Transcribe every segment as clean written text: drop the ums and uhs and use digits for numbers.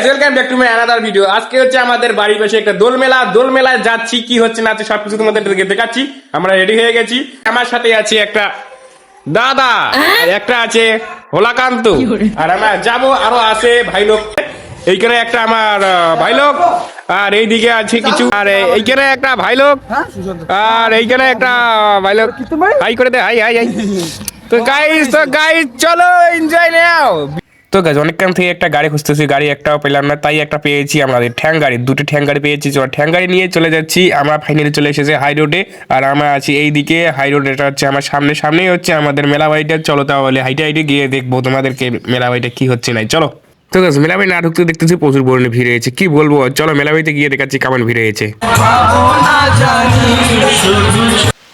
Welcome back to my another video. আজকে হচ্ছে আমাদের বাড়ির পাশে একটা দোল মেলায় যাচ্ছি, কি হচ্ছে না হচ্ছে সবকিছু তোমাদের দেখাচ্ছি। আমরা রেডি হয়ে গেছি। আমার সাথে আছে একটা দাদা আর একটা আছে হোলাকান্ত, আর আমরা যাবো, আরো আছে ভাই লোক। এইখানে একটা আমার ভাই লোক, আর এইদিকে আছে কিছু, আর এইখানে একটা ভাই লোক, আর এইখানে একটা ভাই লোক। হাই করে দে, হাই হাই হাই। তো গাইস চলো এনজয় নাও। তো গাইস অনেকক্ষণ থেকে একটা গাড়ি খুঁজতেছি, গাড়ি একটাও পেলাম না, তাই একটা পেয়েছি আমাদের ঠ্যাং গাড়ি, দুটো ঠ্যাং গাড়ি পেয়েছি। ঠ্যাং গাড়ি নিয়ে চলে যাচ্ছি আমরা, ফাইনালি চলে এসেছে হাই রোডে। আর আমরা আছি এইদিকে হাই রোড, এটা হচ্ছে আমার সামনেই হচ্ছে আমাদের মেলা বাড়িটা। চলো তাহলে হাইটে গিয়ে দেখবো তোমাদেরকে মেলা বাড়িটা কি হচ্ছে নাই। চলো। তো গাইস মেলা বাড়ি না ঢুকতে দেখতেছি প্রচুর পরিমাণে ভিড় হয়েছে, কি বলবো। চলো মেলা বাড়িতে গিয়ে দেখাচ্ছি কেমন ভিড় হয়েছে।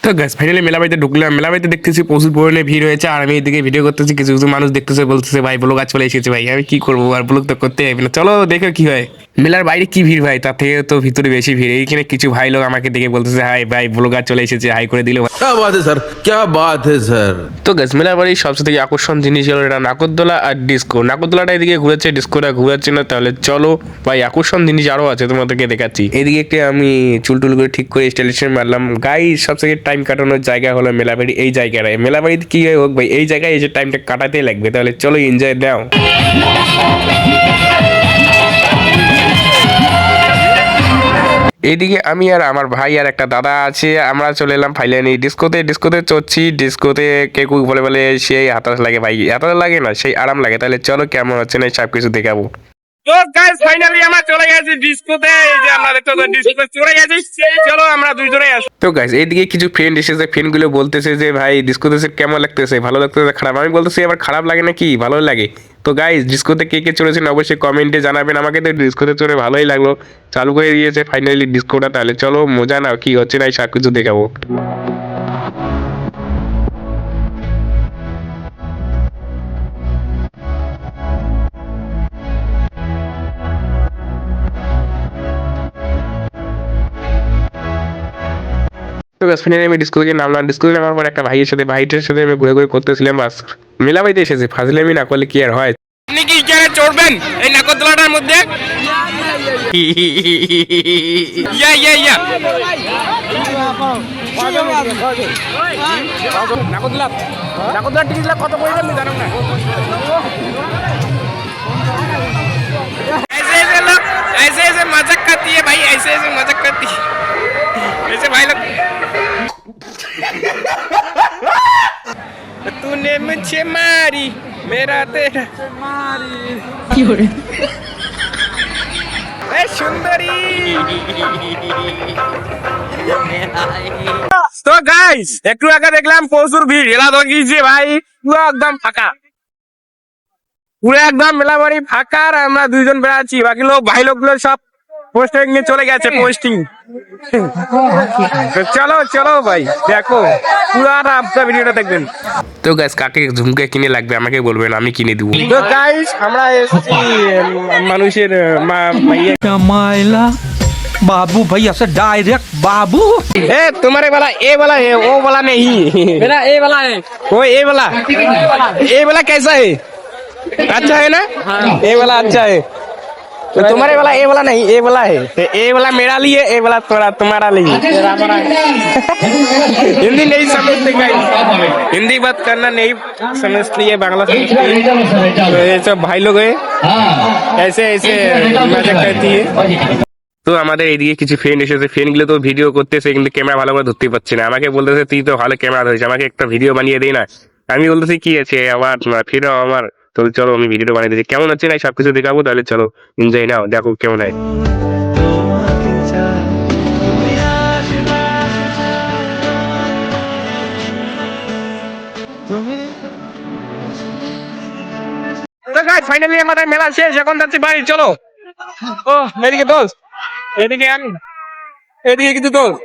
তো গাইস ফাইনালি মেলা বাড়িতে ঢুকলাম, মেলা বাড়িতে দেখতেছি প্রচুর পরিমাণে ভিড় হয়েছে। আর আমি এদিকে ভিডিও করতেছি, কিছু কিছু মানুষ দেখতেছে, বলতেছে ভাই ব্লগ চলে এসেছে। ভাই আমি কি করবো, আর ব্লগ তো করতে হবে না। চলো দেখো কি হয়। মেলার বাইরে কি ভিড় ভাই, তার থেকে তো ভিতরে বেশি ভিড়। এইখানে কিছু ভাই লোক আমাকে দেখে বলতেছে হাই ভাই ব্লগার চলে এসেছে, হাই করে দিল। क्या बात है सर, क्या बात है सर। তো গাইস মেলার বাড়ির সবচেয়ে থেকে আকর্ষণ জিনিস হলো এটা নাগরদোলা আর ডিস্কো। নাগরদোলাটা এদিকে ঘুরেছে, ডিস্কোটা ঘুরাচ্ছে না। তাহলে চলো ভাই, আকর্ষণ জিনিস আরো আছে, তোমাদেরকে দেখাচ্ছি। এদিকে একটা আমি চুল করে ঠিক করে স্টাইলিশ মারলাম। গাইস সবথেকে টাইম কাটানোর জায়গা হলো মেলাবাড়ি। এই জায়গাটায় মেলাবাড়িতে কি হোক ভাই, এই জায়গায় এসে টাইমটা কাটাতেই লাগবে। তাহলে চলো এনজয় দাও। এইদিকে আমি আর আমার ভাই আর একটা দাদা আছে, আমরা চলে এলাম ফাইনালি ডিস্কোতে চড়ছি। ডিস্কোতে কেউ বলে বলে সেই হাতাশ লাগে ভাই, হাতাশ লাগে না, সেই আরাম লাগে। তাহলে চলো কেমন হচ্ছে না সব কিছু দেখাবো। তো গাইস ফাইনালি আমরা চলে গেছি ডিস্কোতে। এই যে আমরা দেখতে ডিস্কোতে চলে গেছি, চলো আমরা দুইজনে আসি। তো গাইস এইদিকে কিছু ফ্রেন্ড এসেছে, ফ্রেন্ড গুলো বলতেছে যে ভাই ডিস্কোতে কেমন লাগতেছে, ভালো লাগতেছে খারাপ। আমি বলতেছি আবার খারাপ লাগে নাকি, ভালো লাগে। তো গাইস ডিস্কোতে কে চড়েছেন অবশ্যই কমেন্টে জানাবেন আমাকে। তো ডিস্কোতে চড়ে ভালোই লাগলো, চালু করে দিয়েছে ফাইনালি ডিস্কোটা। তাহলে চলো মজা নাও, কি হচ্ছে না সব কিছু দেখাবো। তো গাইস ফাইনালি আমি ডিস্কো থেকে নামলাম। ডিস্কো থেকে নামার পর একটা ভাইয়ের সাথে আমি ঘুরে করতেছিলাম। বাস মেলা বাড়িতে এসেছে, ফাজলামি না করলে কি আর হয়। আপনি কি এখানে চড়বেন এই নাগরদোলাটার মধ্যে? নাগরদোলার টিকিট কত করে জানো না? ऐसे मजाक करती है भाई, ऐसे मजाक करती है ऐसे भाई लोग। तूने मुझे मारी मेरा तेरा मारी ए सुंदरी। তো গাইস একটু আগে দেখলাম প্রচুর ভিড়, এলা তো গিয়েছে ভাই, পুরো একদম ফাঁকা, পুরো একদম মেলা বাড়ি ফাঁকা। আর আমরা দুইজন বেড়াচ্ছি, বাকি লোক ভাই লোক গুলো সব পোস্টিং নিয়ে চলে গেছে, পোস্টিং। চলো ভাই দেখো পুরো আপনার ভিডিওটা দেখবেন। তো গাইস কাকে ঝুমকা কিনে লাগবে আমাকে বলবেন, আমি কিনে দিব। তো গাইস আমরা এসেছি মানুষের मायला बाबू भैया से डायरेक्ट बाबू। ए तुम्हारे वाला ए वाला है, वो वाला नहीं, मेरा ए वाला है। वो ए वाला कैसा है? अच्छा है ना? ए वाला अच्छा है। तो तुम्हारे वाला ए वाला नहीं, ए वाला है। तो ए वाला मेरा लिए, ए वाला तुम्हारा लिए। हिंदी नहीं समझते गाइस, हिंदी बात करना नहीं समझती है, बांग्ला समझती है। तो ये सब भाई लोग है, ऐसे मजाक करती है। তো আমাদের এইদিকে কিছু ফ্রেন্ড এসেছে, ফ্রেন্ড গুলো তো ভিডিও করতেছে কিন্তু ক্যামেরা ভালো করে ধরতে পারছে না। আমাকে বলতেছে তুই তো ভালো ক্যামেরা ধরিস, আমাকে একটা ভিডিও বানিয়ে দেই না। আমি বলতেছি কি আছে আবার ফিরো আমার। তো চলো আমি ভিডিও বানিয়ে দিচ্ছি, কেমন হচ্ছে না সবকিছু দেখাবো। তাহলে চলো এনজয় নাও, দেখো কেমন হয়। তো গাইস ফাইনালি আমাদের মেলা শেষ, এখন যাচ্ছি বাড়ি। চলো। ও এদিকে দোস্ত, এদিকে আমি, এদিকে কিছু দোস্ত,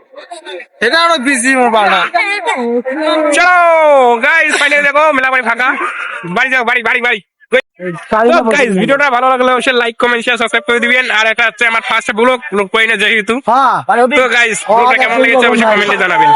এটা অনেক বিজি মোবাইল। চলো গাইস ফাইনালি দেখো মেলা বাড়ি ফাঁকা, বাড়ি যাও, বাড়ি। গাইস ভিডিওটা ভালো লাগলে অবশ্যই লাইক কমেন্ট শেয়ার সাবস্ক্রাইব করে দিবেন। আর এটা হচ্ছে আমার ফার্স্ট ব্লগ করি না যেহেতু। তো গাইস ব্লগটা কেমন লেগেছে অবশ্যই কমেন্টে জানাবেন।